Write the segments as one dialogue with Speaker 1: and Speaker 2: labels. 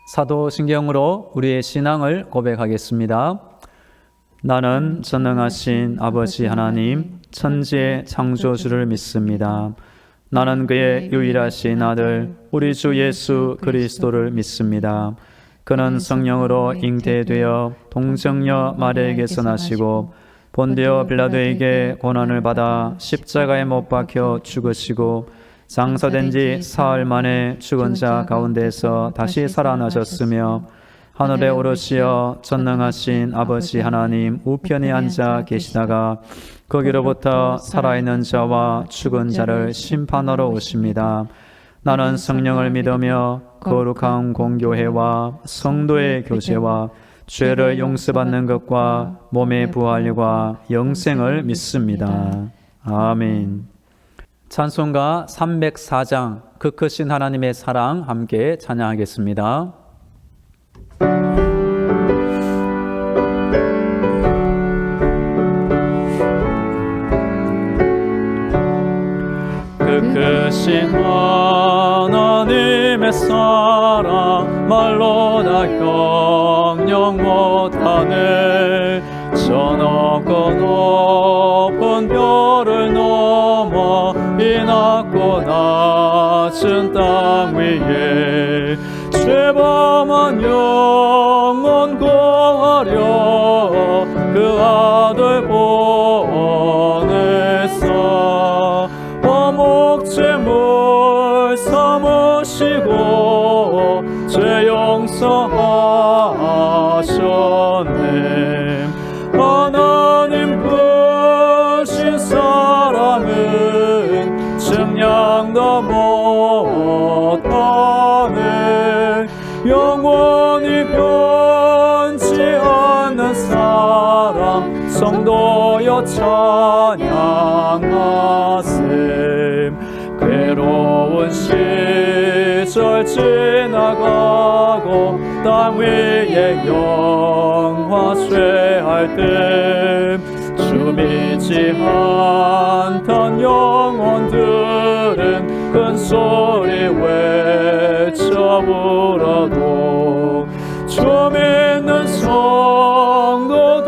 Speaker 1: 사도신경으로 우리의 신앙을 고백하겠습니다. 나는 전능하신 아버지 하나님, 천지의 창조주를 믿습니다. 나는 그의 유일하신 아들, 우리 주 예수 그리스도를 믿습니다. 그는 성령으로 잉태되어 동정녀 마리아에게서 나시고 본디오 빌라도에게 고난을 받아 십자가에 못 박혀 죽으시고 장사된 지 사흘 만에 죽은 자 가운데서 다시 살아나셨으며 하늘에 오르시어 전능하신 아버지 하나님 우편에 앉아 계시다가 거기로부터 살아있는 자와 죽은 자를 심판하러 오십니다. 나는 성령을 믿으며 거룩한 공교회와 성도의 교제와 죄를 용서받는 것과 몸의 부활과 영생을 믿습니다. 아멘. 찬송가 304장 그 크신 하나님의 사랑 함께 찬양하겠습니다. 그 크신 하나님의 사랑 말로 다 형용 못하네. 저 높고 높은 별을 넘어 이 낮고 낮은 땅 위에 죄범한 영혼 구하려 그 아들 보내사 화목제물 삼으시고 죄 용서하셨네. 하나님 크신 사랑은 증량도 못하네. 영원히 변치 않는 사랑 성도여 찬양하세. 괴로운 시절 지나가고 땅 위에 영화쇠할 때 주 믿지 않던 영혼들은 큰 소리 외쳐 울어도 주 믿는 성도들에게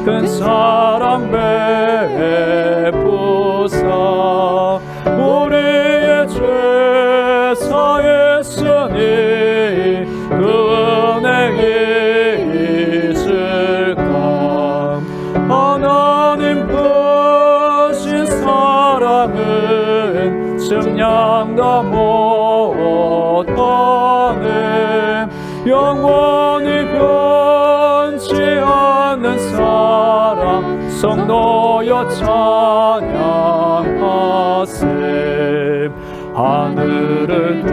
Speaker 1: 큰 사랑 베푸사 우리의 죄 사했으니 그 은혜 있을까. 하나님 크신 사랑은 증량도 못하네. 영원히 변치 않는 사랑 성도여 찬양하세. 하늘을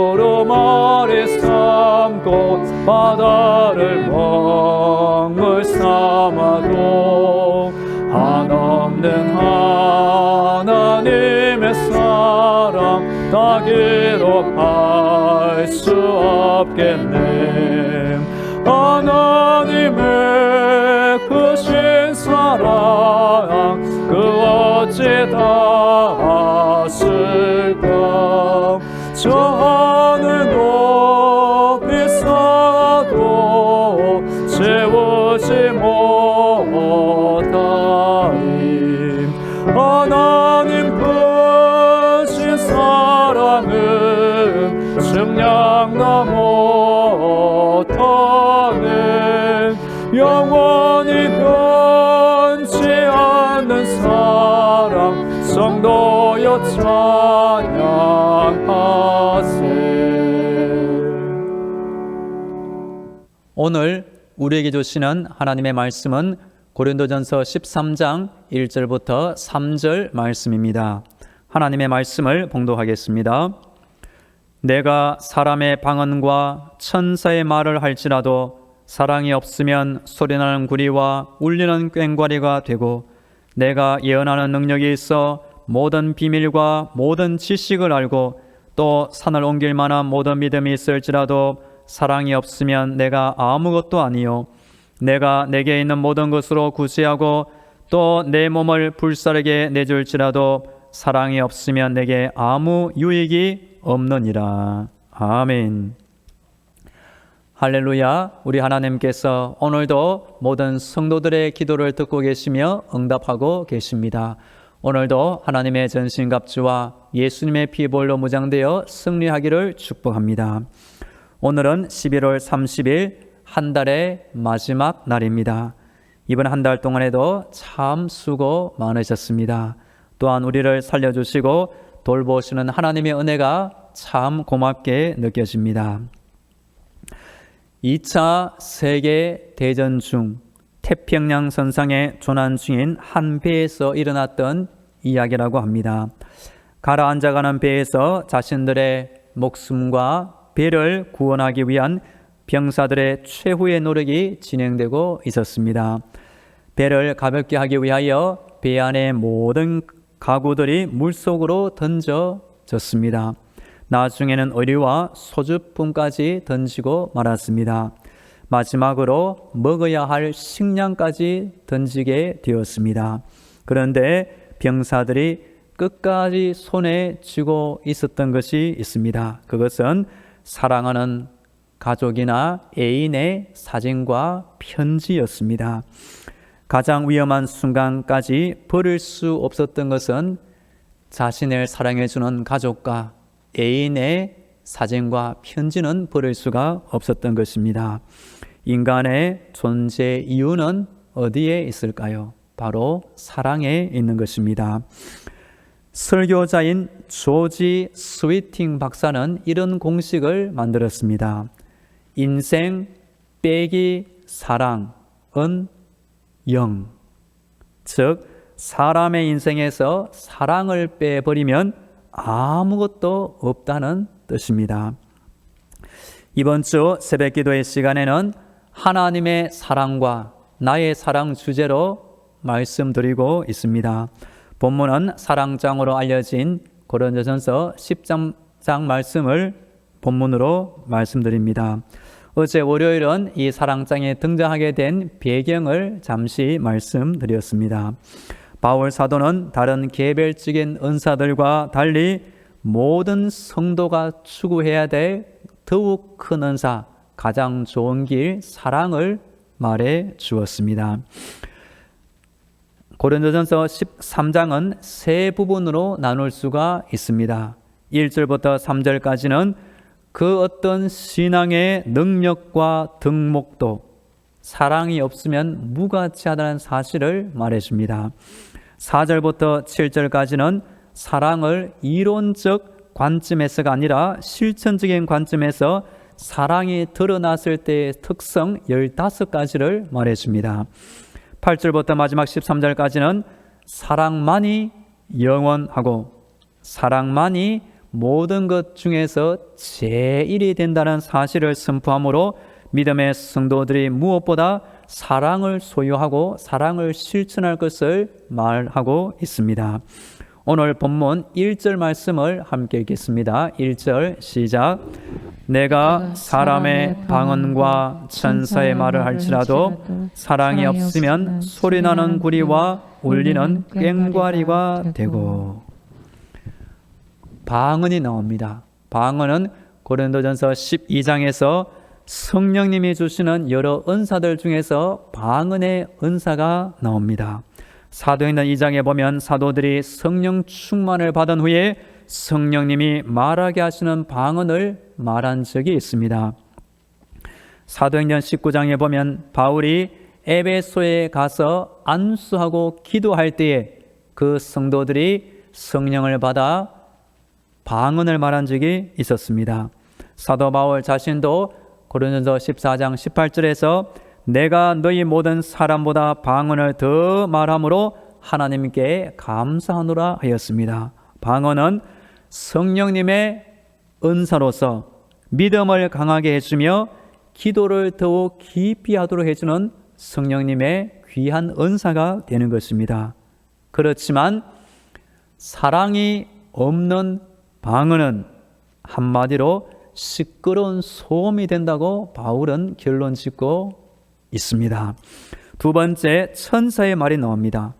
Speaker 1: 두루마리 삼고 바다를 먹물 삼아도 한없는 하나님의 사랑 다 기록할 수 없겠네. 하나님의 크신 사랑 그 어찌 닿았을까. 저 하늘 높이 쌓아도 채우지 못하리. 하나님 크신 사랑은 증량도 못하네. 영원히 변치 않는 사랑 성도여 찬양하세. 오늘 우리에게 주시는 하나님의 말씀은 고린도전서 13장 1절부터 3절 말씀입니다. 하나님의 말씀을 봉독하겠습니다. 내가 사람의 방언과 천사의 말을 할지라도 사랑이 없으면 소리나는 구리와 울리는 꽹과리가 되고, 내가 예언하는 능력이 있어 모든 비밀과 모든 지식을 알고 또 산을 옮길 만한 모든 믿음이 있을지라도 사랑이 없으면 내가 아무것도 아니요. 내가 내게 있는 모든 것으로 구제하고 또 내 몸을 불사르게 내줄지라도 사랑이 없으면 내게 아무 유익이 없느니라. 아멘. 할렐루야. 우리 하나님께서 오늘도 모든 성도들의 기도를 듣고 계시며 응답하고 계십니다. 오늘도 하나님의 전신갑주와 예수님의 피 보혈로 무장되어 승리하기를 축복합니다. 오늘은 11월 30일 한 달의 마지막 날입니다. 이번 한 달 동안에도 참 수고 많으셨습니다. 또한 우리를 살려주시고 돌보시는 하나님의 은혜가 참 고맙게 느껴집니다. 2차 세계대전 중 태평양 선상에 조난 중인 한 배에서 일어났던 이야기라고 합니다. 가라앉아가는 배에서 자신들의 목숨과 배를 구원하기 위한 병사들의 최후의 노력이 진행되고 있었습니다. 배를 가볍게 하기 위하여 배 안의 모든 가구들이 물속으로 던져졌습니다. 나중에는 의류와 소주품까지 던지고 말았습니다. 마지막으로 먹어야 할 식량까지 던지게 되었습니다. 그런데 병사들이 끝까지 손에 쥐고 있었던 것이 있습니다. 그것은 사랑하는 가족이나 애인의 사진과 편지였습니다. 가장 위험한 순간까지 버릴 수 없었던 것은 자신을 사랑해주는 가족과 애인의 사진과 편지는 버릴 수가 없었던 것입니다. 인간의 존재 이유는 어디에 있을까요? 바로 사랑에 있는 것입니다. 설교자인 조지 스위팅 박사는 이런 공식을 만들었습니다. 인생 빼기 사랑은 0. 즉 사람의 인생에서 사랑을 빼버리면 아무것도 없다는 뜻입니다. 이번 주 새벽기도의 시간에는 하나님의 사랑과 나의 사랑 주제로 말씀드리고 있습니다. 본문은 사랑장으로 알려진 고린도전서 10장 말씀을 본문으로 말씀드립니다. 어제 월요일은 이 사랑장에 등장하게 된 배경을 잠시 말씀드렸습니다. 바울 사도는 다른 개별적인 은사들과 달리 모든 성도가 추구해야 될 더욱 큰 은사, 가장 좋은 길, 사랑을 말해 주었습니다. 고린도전서 13장은 세 부분으로 나눌 수가 있습니다. 1절부터 3절까지는 그 어떤 신앙의 능력과 덕목도 사랑이 없으면 무가치하다는 사실을 말해줍니다. 4절부터 7절까지는 사랑을 이론적 관점에서가 아니라 실천적인 관점에서 사랑이 드러났을 때의 특성 15가지를 말해줍니다. 8절부터 마지막 13절까지는 사랑만이 영원하고 사랑만이 모든 것 중에서 제일이 된다는 사실을 선포함으로 믿음의 성도들이 무엇보다 사랑을 소유하고 사랑을 실천할 것을 말하고 있습니다. 오늘 본문 1절 말씀을 함께 읽겠습니다. 1절 시작. 내가 사람의 방언과 천사의 말을 할지라도 사랑이 없으면 소리나는 구리와 울리는 꽹과리가 되고. 방언이 나옵니다. 방언은 고린도전서 12장에서 성령님이 주시는 여러 은사들 중에서 방언의 은사가 나옵니다. 사도행전 2장에 보면 사도들이 성령 충만을 받은 후에 성령님이 말하게 하시는 방언을 말한 적이 있습니다. 사도행전 19장에 보면 바울이 에베소에 가서 안수하고 기도할 때에 그 성도들이 성령을 받아 방언을 말한 적이 있었습니다. 사도 바울 자신도 고린도전서 14장 18절에서 내가 너희 모든 사람보다 방언을 더 말함으로 하나님께 감사하노라 하였습니다. 방언은 성령님의 은사로서 믿음을 강하게 해주며 기도를 더욱 깊이 하도록 해주는 성령님의 귀한 은사가 되는 것입니다. 그렇지만 사랑이 없는 방언은 한마디로 시끄러운 소음이 된다고 바울은 결론 짓고 있습니다. 두 번째, 천사의 말이 나옵니다.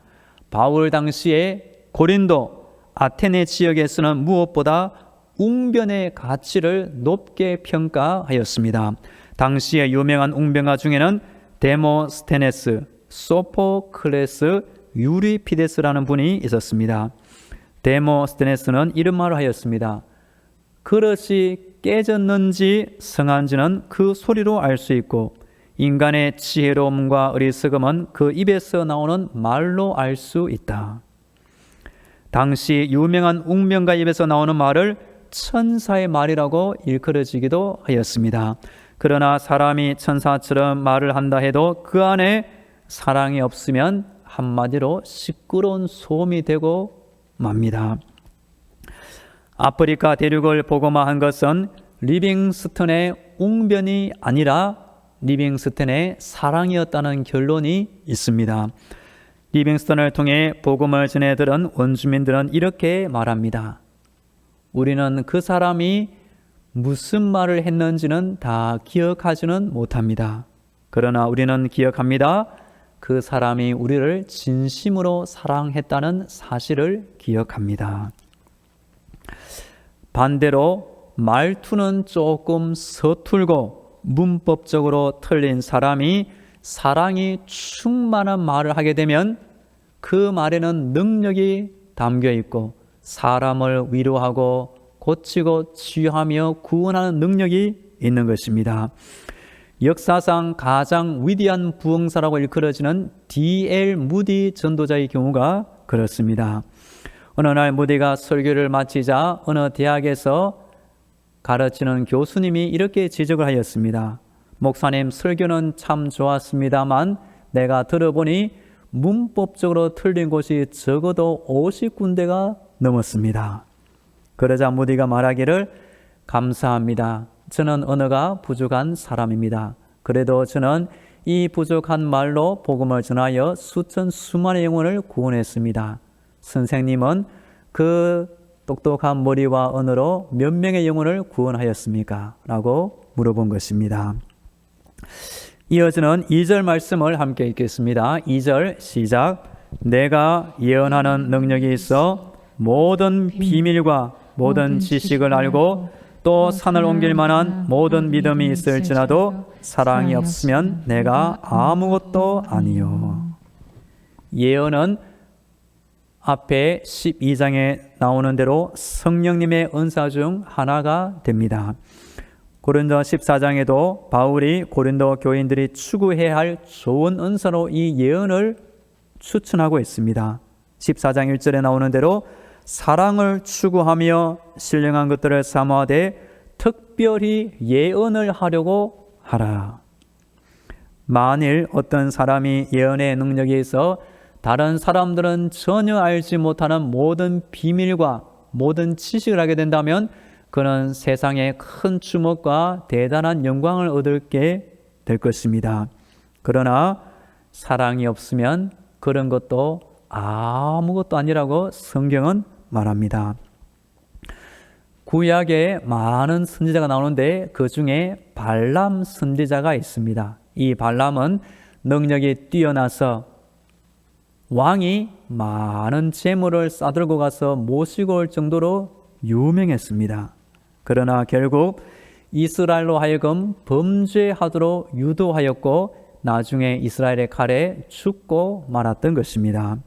Speaker 1: 바울 당시에 고린도, 아테네 지역에서는 무엇보다 웅변의 가치를 높게 평가하였습니다. 당시에 유명한 웅변가 중에는 데모스테네스, 소포클레스, 유리피데스라는 분이 있었습니다. 데모스테네스는 이런 말을 하였습니다. 그릇이 깨졌는지 성한지는 그 소리로 알 수 있고 인간의 지혜로움과 어리석음은 그 입에서 나오는 말로 알 수 있다. 당시 유명한 웅변가 입에서 나오는 말을 천사의 말이라고 일컬어지기도 하였습니다. 그러나 사람이 천사처럼 말을 한다 해도 그 안에 사랑이 없으면 한마디로 시끄러운 소음이 되고 맙니다. 아프리카 대륙을 복음화한 것은 리빙스턴의 웅변이 아니라 리빙스턴의 사랑이었다는 결론이 있습니다. 리빙스턴을 통해 복음을 전해들은 원주민들은 이렇게 말합니다. 우리는 그 사람이 무슨 말을 했는지는 다 기억하지는 못합니다. 그러나 우리는 기억합니다. 그 사람이 우리를 진심으로 사랑했다는 사실을 기억합니다. 반대로 말투는 조금 서툴고 문법적으로 틀린 사람이 사랑이 충만한 말을 하게 되면 그 말에는 능력이 담겨 있고 사람을 위로하고 고치고 치유하며 구원하는 능력이 있는 것입니다. 역사상 가장 위대한 부흥사라고 일컬어지는 D.L. 무디 전도자의 경우가 그렇습니다. 어느 날 무디가 설교를 마치자 어느 대학에서 가르치는 교수님이 이렇게 지적을 하였습니다. 목사님, 설교는 참 좋았습니다만 내가 들어보니 문법적으로 틀린 곳이 적어도 50군데가 넘었습니다. 그러자 무디가 말하기를 감사합니다. 저는 언어가 부족한 사람입니다. 그래도 저는 이 부족한 말로 복음을 전하여 수많은 영혼을 구원했습니다. 선생님은 그 똑똑한 머리와 언어로 몇 명의 영혼을 구원하였습니까? 라고 물어본 것입니다. 이어지는 2절 말씀을 함께 읽겠습니다. 2절 시작. 내가 예언하는 능력이 있어 모든 비밀과 모든 지식을 알고 또 산을 옮길 만한 모든 믿음이 있을지라도 사랑이 없으면 내가 아무것도 아니요. 예언은 앞에 12장에 나오는 대로 성령님의 은사 중 하나가 됩니다. 고린도 14장에도 바울이 고린도 교인들이 추구해야 할 좋은 은사로 이 예언을 추천하고 있습니다. 14장 1절에 나오는 대로 사랑을 추구하며 신령한 것들을 사모하되 특별히 예언을 하려고 하라. 만일 어떤 사람이 예언의 능력에 있어 다른 사람들은 전혀 알지 못하는 모든 비밀과 모든 지식을 하게 된다면 그는 세상에 큰 주목과 대단한 영광을 얻게 될 것입니다. 그러나 사랑이 없으면 그런 것도 아무것도 아니라고 성경은 말합니다. 구약에 많은 선지자가 나오는데 그 중에 발람 선지자가 있습니다. 이 발람은 능력이 뛰어나서 왕이 많은 재물을 싸들고 가서 모시고 올 정도로 유명했습니다. 그러나 결국 이스라엘로 하여금 범죄하도록 유도하였고 나중에 이스라엘의 칼에 죽고 말았던 것입니다.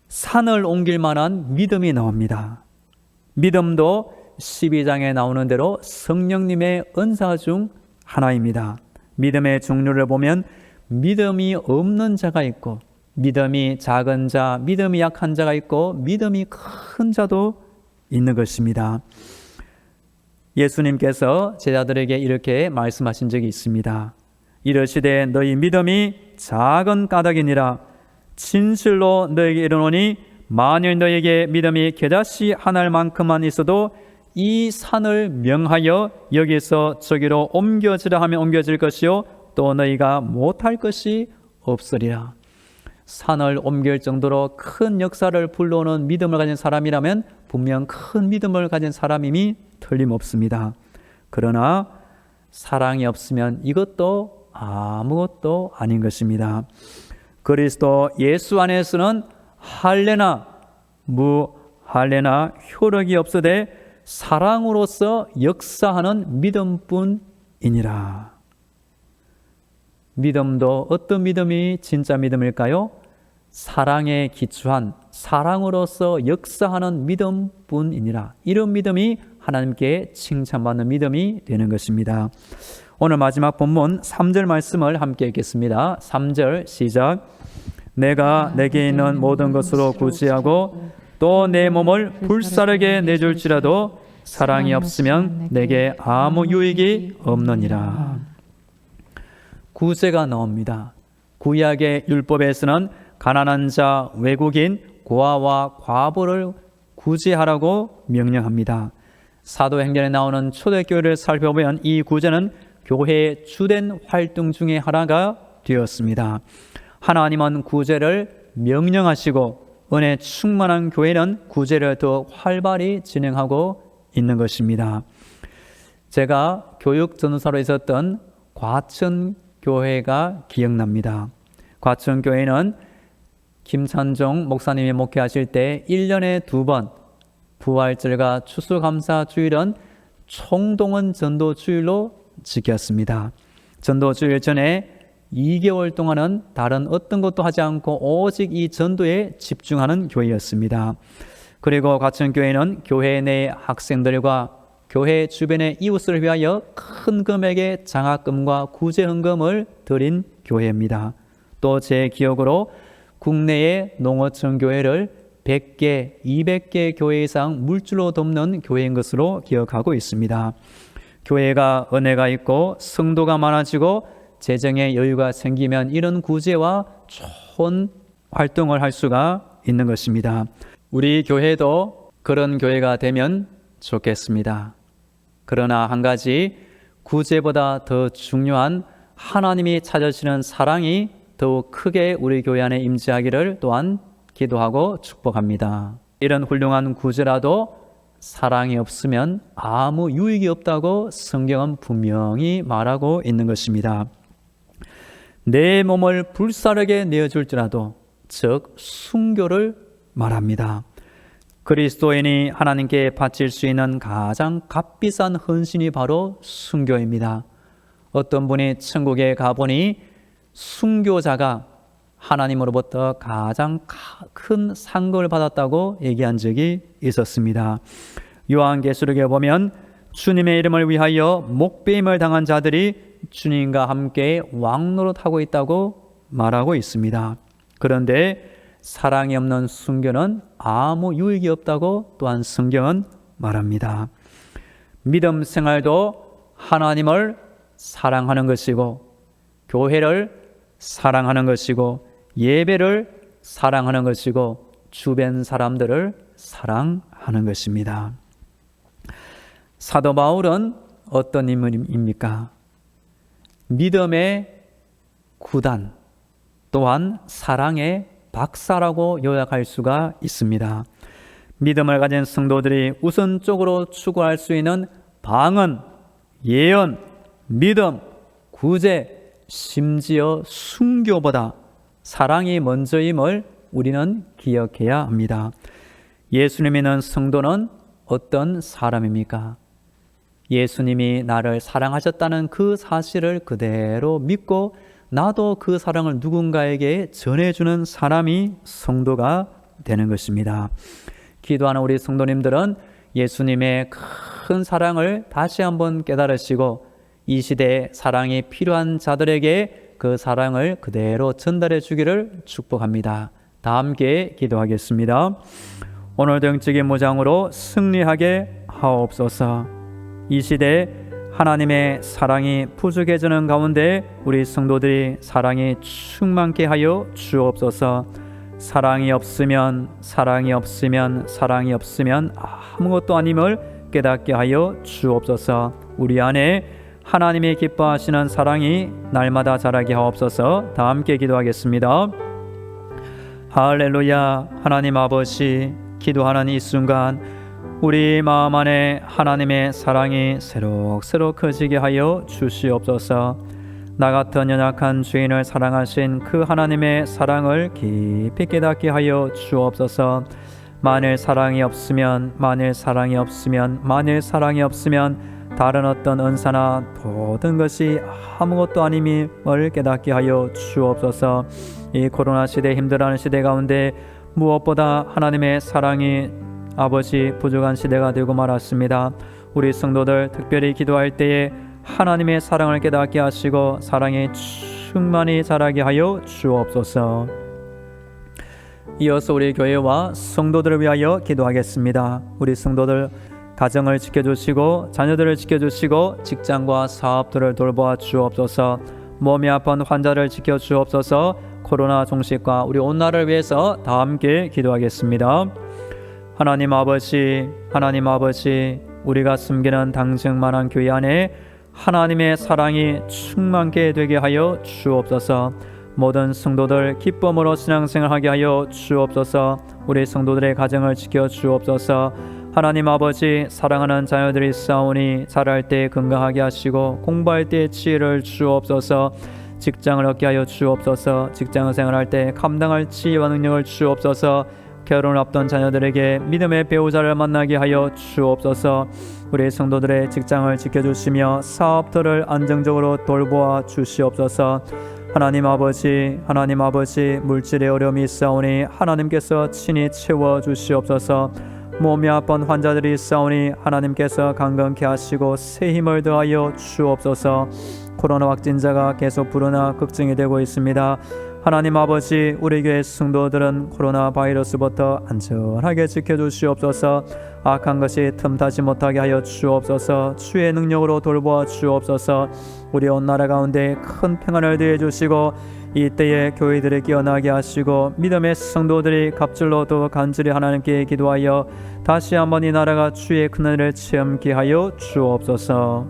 Speaker 1: 산을 옮길 만한 믿음이 나옵니다. 믿음도 12장에 나오는 대로 성령님의 은사 중 하나입니다. 믿음의 종류를 보면 믿음이 없는 자가 있고 믿음이 작은 자, 믿음이 약한 자가 있고 믿음이 큰 자도 있는 것입니다. 예수님께서 제자들에게 이렇게 말씀하신 적이 있습니다. 이르시되 너희 믿음이 작은 까닭이니라. 진실로 너에게 이르노니 만일 너에게 믿음이 겨자씨 한 알만큼만 있어도 이 산을 명하여 여기서 저기로 옮겨지라 하면 옮겨질 것이요 또 너희가 못할 것이 없으리라. 산을 옮길 정도로 큰 역사를 불러오는 믿음을 가진 사람이라면 분명 큰 믿음을 가진 사람임이 틀림없습니다. 그러나 사랑이 없으면 이것도 아무것도 아닌 것입니다. 그리스도 예수 안에서는 할례나 무할례나 효력이 없으되 사랑으로서 역사하는 믿음뿐이니라. 믿음도 어떤 믿음이 진짜 믿음일까요? 사랑에 기초한 사랑으로서 역사하는 믿음뿐이니라. 이런 믿음이 하나님께 칭찬받는 믿음이 되는 것입니다. 오늘 마지막 본문 3절 말씀을 함께 읽겠습니다. 3절 시작. 내가 내게 있는 모든 것으로 구제하고 또 내 몸을 불사르게 내줄지라도 사랑이 없으면 내게 아무 유익이 없느니라. 구제가 나옵니다. 구약의 율법에서는 가난한 자, 외국인, 고아와 과부를 구제하라고 명령합니다. 사도행전에 나오는 초대교회를 살펴보면 이 구제는 교회의 주된 활동 중에 하나가 되었습니다. 하나님은 구제를 명령하시고 은혜 충만한 교회는 구제를 더 활발히 진행하고 있는 것입니다. 제가 교육 전도사로 있었던 과천교회가 기억납니다. 과천교회는 김찬종 목사님이 목회하실 때 1년에 2번 부활절과 추수감사주일은 총동원 전도주일로 지켰습니다. 전도주일 전에 2개월 동안은 다른 어떤 것도 하지 않고 오직 이 전도에 집중하는 교회였습니다. 그리고 과천교회는 교회 내 학생들과 교회 주변의 이웃을 위하여 큰 금액의 장학금과 구제헌금을 드린 교회입니다. 또 제 기억으로 국내의 농어촌 교회를 100개, 200개 교회 이상 물질로 돕는 교회인 것으로 기억하고 있습니다. 교회가 은혜가 있고 성도가 많아지고 재정에 여유가 생기면 이런 구제와 좋은 활동을 할 수가 있는 것입니다. 우리 교회도 그런 교회가 되면 좋겠습니다. 그러나 한 가지, 구제보다 더 중요한 하나님이 찾으시는 사랑이 더욱 크게 우리 교회 안에 임재하기를 또한 기도하고 축복합니다. 이런 훌륭한 구제라도 사랑이 없으면 아무 유익이 없다고 성경은 분명히 말하고 있는 것입니다. 내 몸을 불사르게 내어줄지라도, 즉 순교를 말합니다. 그리스도인이 하나님께 바칠 수 있는 가장 값비싼 헌신이 바로 순교입니다. 어떤 분이 천국에 가보니 순교자가 하나님으로부터 가장 큰 상급을 받았다고 얘기한 적이 있었습니다. 요한계시록에 보면 주님의 이름을 위하여 목배임을 당한 자들이 주님과 함께 왕노릇하고 있다고 말하고 있습니다. 그런데 사랑이 없는 순교는 아무 유익이 없다고 또한 성경은 말합니다. 믿음 생활도 하나님을 사랑하는 것이고, 교회를 사랑하는 것이고, 예배를 사랑하는 것이고, 주변 사람들을 사랑하는 것입니다. 사도 바울은 어떤 인물입니까? 믿음의 구단, 또한 사랑의 박사라고 요약할 수가 있습니다. 믿음을 가진 성도들이 우선적으로 추구할 수 있는 방언, 예언, 믿음, 구제, 심지어 순교보다 사랑이 먼저임을 우리는 기억해야 합니다. 예수님 믿는 성도는 어떤 사람입니까? 예수님이 나를 사랑하셨다는 그 사실을 그대로 믿고 나도 그 사랑을 누군가에게 전해주는 사람이 성도가 되는 것입니다. 기도하는 우리 성도님들은 예수님의 큰 사랑을 다시 한번 깨달으시고 이 시대에 사랑이 필요한 자들에게 그 사랑을 그대로 전달해 주기를 축복합니다. 다 함께 기도하겠습니다. 오늘도 영적인 무장으로 승리하게 하옵소서. 이 시대에 하나님의 사랑이 부족해지는 가운데 우리 성도들이 사랑이 충만케 하여 주옵소서. 사랑이 없으면 아무것도 아님을 깨닫게 하여 주옵소서. 우리 안에 하나님이 기뻐하시는 사랑이 날마다 자라게 하옵소서. 다 함께 기도하겠습니다. 할렐루야. 하나님 아버지, 기도하는 이 순간 우리 마음 안에 하나님의 사랑이 새록새록 커지게 하여 주시옵소서. 나 같은 연약한 죄인을 사랑하신 그 하나님의 사랑을 깊이 깨닫게 하여 주옵소서. 만일 사랑이 없으면 다른 어떤 은사나 모든 것이 아무것도 아님임을 깨닫게 하여 주옵소서. 이 코로나 시대, 힘들어하는 시대 가운데 무엇보다 하나님의 사랑이 아버지 부족한 시대가 되고 말았습니다. 우리 성도들 특별히 기도할 때에 하나님의 사랑을 깨닫게 하시고 사랑에 충만히 자라게 하여 주옵소서. 이어서 우리 교회와 성도들을 위하여 기도하겠습니다. 우리 성도들 가정을 지켜주시고 자녀들을 지켜주시고 직장과 사업들을 돌보아 주옵소서. 몸이 아픈 환자를 지켜주옵소서. 코로나 종식과 우리 온 나라를 위해서 다 함께 기도하겠습니다. 하나님 아버지, 우리가 섬기는 당증만한 교회 안에 하나님의 사랑이 충만케 되게 하여 주옵소서. 모든 성도들 기쁨으로 신앙생활하게 하여 주옵소서. 우리 성도들의 가정을 지켜 주옵소서. 하나님 아버지, 사랑하는 자녀들이 싸우니 자랄 때 건강하게 하시고 공부할 때 지혜를 주옵소서. 직장을 얻게 하여 주옵소서. 직장생활 할 때 감당할 지혜와 능력을 주옵소서. 결혼을 앞둔 자녀들에게 믿음의 배우자를 만나게 하여 주옵소서. 우리 성도들의 직장을 지켜주시며 사업들을 안정적으로 돌보아 주시옵소서. 하나님 아버지, 물질의 어려움이 있사오니 하나님께서 친히 채워주시옵소서. 몸이 아픈 환자들이 있사오니 하나님께서 강건케 하시고 새 힘을 더하여 주옵소서. 코로나 확진자가 계속 불어나 걱정이 되고 있습니다. 하나님 아버지, 우리 교회 성도들은 코로나 바이러스부터 안전하게 지켜주시옵소서. 악한 것이 틈타지 못하게 하여 주옵소서. 주의 능력으로 돌보아 주옵소서. 우리 온 나라 가운데 큰 평안을 더해 주시고 이때에 교회들을 깨어나게 하시고 믿음의 성도들이 갑절로 더 간절히 하나님께 기도하여 다시 한번 이 나라가 주의 큰은혜를 체험케 하여 주옵소서.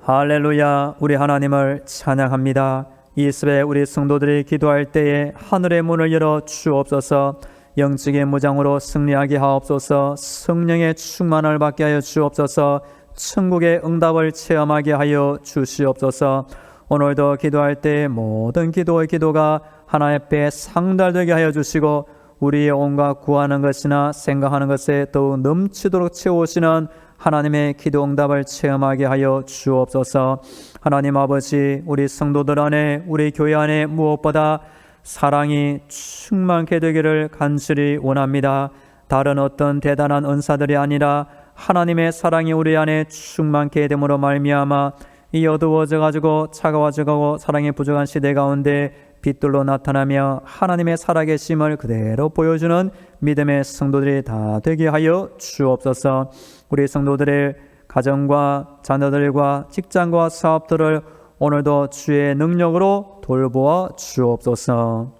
Speaker 1: 할렐루야. 우리 하나님을 찬양합니다. 이 시대 우리 성도들이 기도할 때에 하늘의 문을 열어 주옵소서. 영적인 무장으로 승리하게 하옵소서. 성령의 충만을 받게 하여 주옵소서. 천국의 응답을 체험하게 하여 주시옵소서. 오늘도 기도할 때 모든 기도의 기도가 하나님 앞에 상달되게 하여 주시고 우리의 온갖 구하는 것이나 생각하는 것에 더욱 넘치도록 채우시는 하나님의 기도 응답을 체험하게 하여 주옵소서. 하나님 아버지, 우리 성도들 안에, 우리 교회 안에 무엇보다 사랑이 충만케 되기를 간절히 원합니다. 다른 어떤 대단한 은사들이 아니라 하나님의 사랑이 우리 안에 충만케 됨으로 말미암아 이 어두워져 가지고 차가워져 가고 사랑이 부족한 시대 가운데 빛들로 나타나며 하나님의 살아계심을 그대로 보여주는 믿음의 성도들이 다 되게 하여 주옵소서. 우리 성도들의 가정과 자녀들과 직장과 사업들을 오늘도 주의 능력으로 돌보아 주옵소서.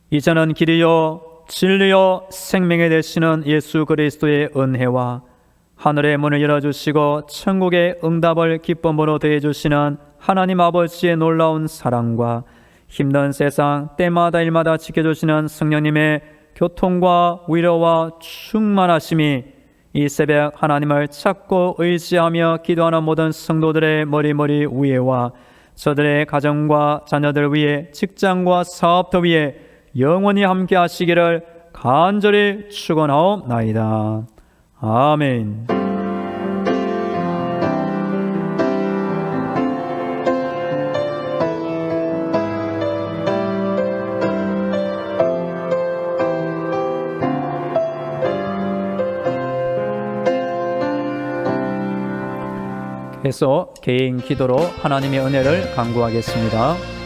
Speaker 1: 이제는 길이요 진리요 생명이 되시는 예수 그리스도의 은혜와 하늘의 문을 열어주시고 천국의 응답을 기쁨으로 더해주시는 하나님 아버지의 놀라운 사랑과 힘든 세상 때마다 일마다 지켜주시는 성령님의 교통과 위로와 충만하심이 이 새벽 하나님을 찾고 의지하며 기도하는 모든 성도들의 머리 위에와 저들의 가정과 자녀들 위에 직장과 사업터 위에 영원히 함께 하시기를 간절히 축원하옵나이다. 아멘. 계속 개인 기도로 하나님의 은혜를 간구하겠습니다.